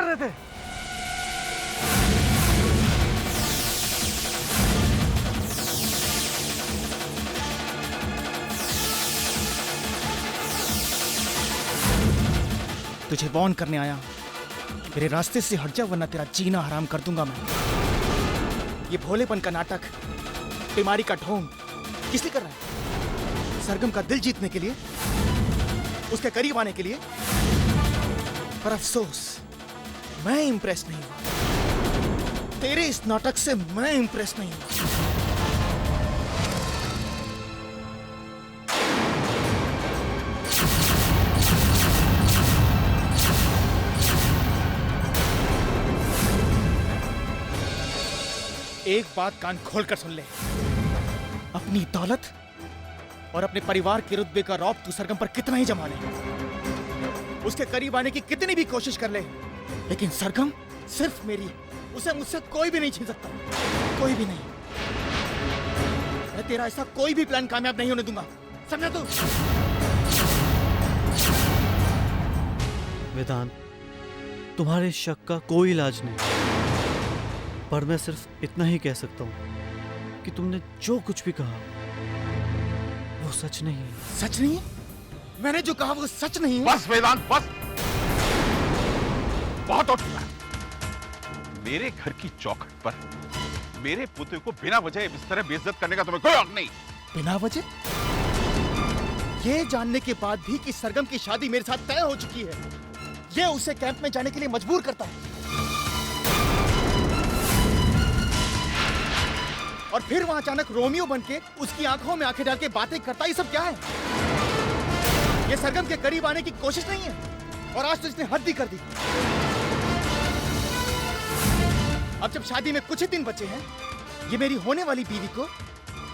रहे थे? तुझे वार्न करने आया, मेरे रास्ते से हट जा वरना तेरा जीना हराम कर दूंगा मैं। ये भोलेपन का नाटक, बीमारी का ढोंग किस लिए कर रहा है? सरगम का दिल जीतने के लिए, उसके करीब आने के लिए? पर अफसोस मैं इंप्रेस नहीं हुआ। तेरे इस नाटक से मैं इंप्रेस नहीं हुआ। एक बात कान खोलकर सुन ले, अपनी दौलत और अपने परिवार के रुतबे का रौब तू सरगम पर कितना ही जमा ले, उसके करीब आने की कितनी भी कोशिश कर ले, लेकिन सरगम सिर्फ मेरी, उसे मुझसे कोई भी नहीं छीन सकता, कोई भी नहीं। मैं तेरा ऐसा कोई भी प्लान कामयाब नहीं होने दूंगा, समझा तू? वेदांत, तुम्हारे शक का कोई इलाज नहीं, पर मैं सिर्फ इतना ही कह सकता हूं कि तुमने जो कुछ भी कहा वो सच नहीं है। सच नहीं है? मैंने जो कहा वो सच नहीं है? बस वेदांत, बस, बहुत हो चुका है। मेरे घर की चौखट पर मेरे पुत्र को बिना वजह इस तरह बेइज्जत करने का तुम्हें कोई हक नहीं। बिना वजह? ये जानने के बाद भी कि सरगम की शादी मेरे साथ तय हो चुकी है, ये उसे कैंप में जाने के लिए मजबूर करता है। और फिर वहां अचानक रोमियो बनके उसकी आंखों में आंखें डाल के बातें करता, ये सब क्या है? ये सरगम के करीब आने की कोशिश नहीं है, और आज तो इसने हद ही कर दी। अब जब शादी में कुछ ही दिन बचे हैं, ये मेरी होने वाली बीवी को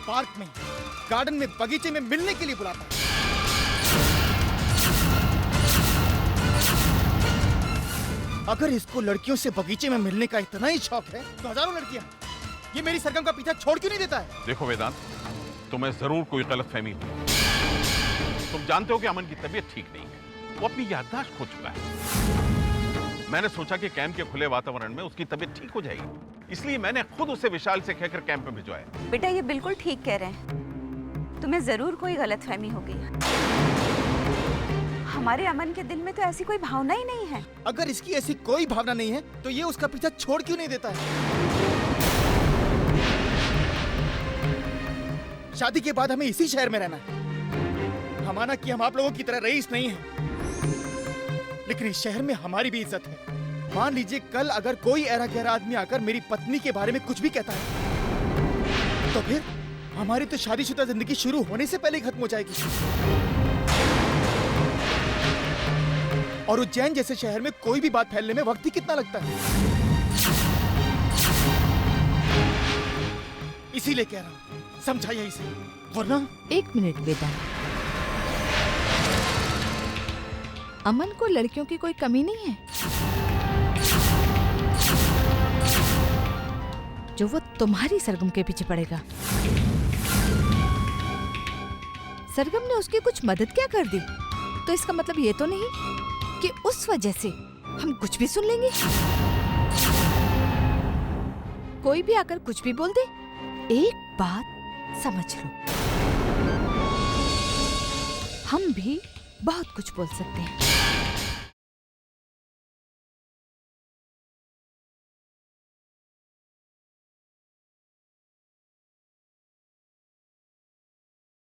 पार्क में, गार्डन में, बगीचे में मिलने के लिए बुलाता है। अगर इसको लड़कियों से बगीचे में मिलने का इतना ही शौक है तो हजारों लड़कियां, ये मेरी सरगम का पीछा छोड़ क्यों नहीं देता है? देखो वेदांत, तुम्हें जरूर कोई गलतफहमी हुई। तुम जानते हो कि अमन की तबीयत ठीक नहीं है, वो अपनी याददाश्त खो चुका है। मैंने सोचा कि कैंप के खुले वातावरण में उसकी तबीयत ठीक हो जाएगी, इसलिए मैंने खुद उसे विशाल से कहकर कैंप में भिजवाया। बेटा, ये बिल्कुल ठीक कह रहे हैं, तुम्हें जरूर कोई गलतफहमी हो गई है। हमारे अमन के दिल में तो ऐसी कोई भावना ही नहीं है। अगर इसकी ऐसी कोई भावना नहीं है तो ये उसका पीछा छोड़ क्यों नहीं देता है? शादी के बाद हमें इसी शहर में रहना है। हमारा कि हम आप लोगों की तरह रईस नहीं है, लेकिन इस शहर में हमारी भी इज्जत है। मान लीजिए कल अगर कोई ऐरा गहरा आदमी आकर मेरी पत्नी के बारे में कुछ भी कहता है, तो फिर हमारी तो शादीशुदा जिंदगी शुरू होने से पहले ही खत्म हो जाएगी। और उज्जैन जैसे शहर में कोई भी बात फैलने में वक्त ही कितना लगता है। इसीलिए कह रहा हूं, समझाइए इसे, वरना। एक मिनट वेदांत, अमन को लड़कियों की कोई कमी नहीं है जो वो तुम्हारी सरगम के पीछे पड़ेगा। सरगम ने उसकी कुछ मदद क्या कर दी, तो इसका मतलब ये तो नहीं कि उस वजह से हम कुछ भी सुन लेंगे। कोई भी आकर कुछ भी बोल दे, एक बात समझ लो, हम भी बहुत कुछ बोल सकते हैं।